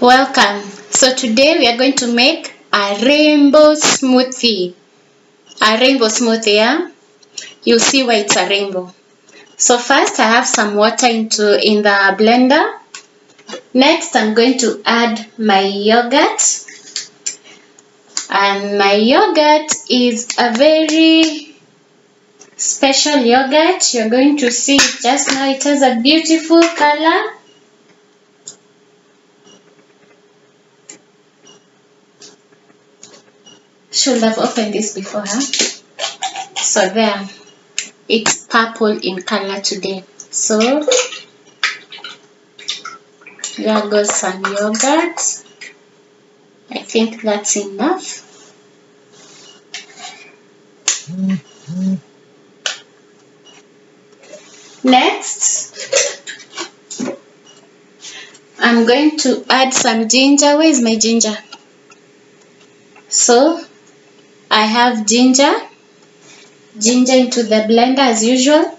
Welcome. So today we are going to make a rainbow smoothie. A rainbow smoothie, yeah? You'll see why it's a rainbow. So first I have some water in the blender. Next I'm going to add my yogurt. And my yogurt is a very special yogurt. You're going to see it just now. It has a beautiful color. Should have opened this before, huh? So there, it's purple in color today. So there goes some yogurt. I think that's enough. Next, I'm going to add some ginger. Where is my ginger? So I have ginger into the blender as usual.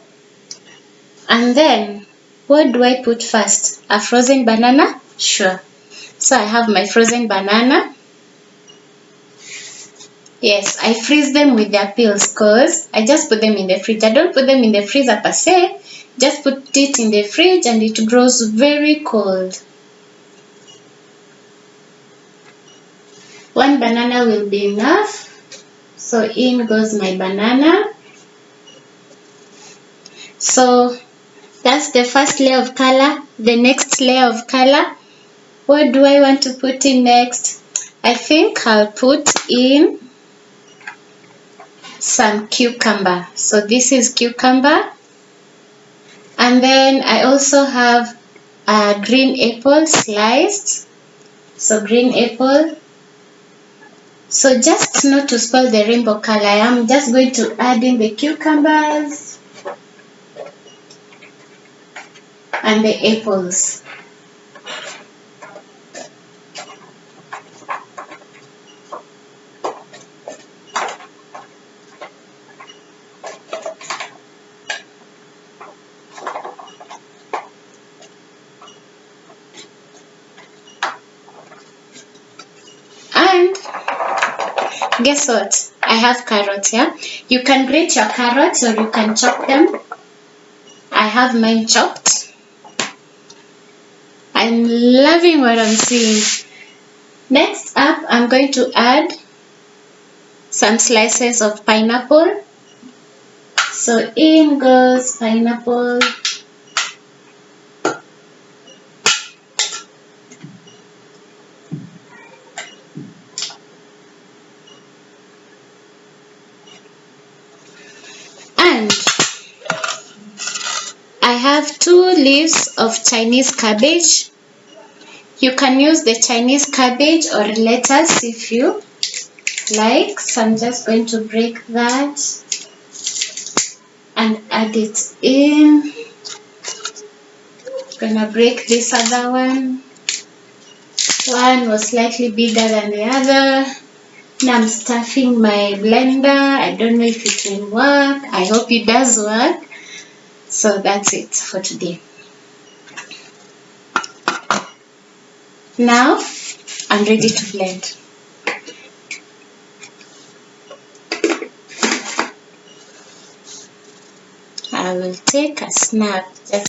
And then what do I put first? A frozen banana? Sure. So I have my frozen banana. Yes, I freeze them with their peels because I just put them in the fridge. I don't put them in the freezer per se. Just put it in the fridge and it grows very cold. One banana will be enough. So in goes my banana. So that's the first layer of color. The next layer of color, what do I want to put in next? I think I'll put in some cucumber. So this is cucumber. And then I also have a green apple sliced. So green apple. So just not to spoil the rainbow color, I am just going to add in the cucumbers and the apples. And guess what? I have carrots, yeah? You can grate your carrots or you can chop them. I have mine chopped. I'm loving what I'm seeing. Next up, I'm going to add some slices of pineapple. So in goes pineapple. And I have 2 leaves of Chinese cabbage. You can use the Chinese cabbage or lettuce if you like. So I'm just going to break that and add it in. Gonna break this other one. One was slightly bigger than the other. Now I'm stuffing my blender. I don't know if it will work. I hope it does work. So that's it for today. Now I'm ready to blend. I will take a snap.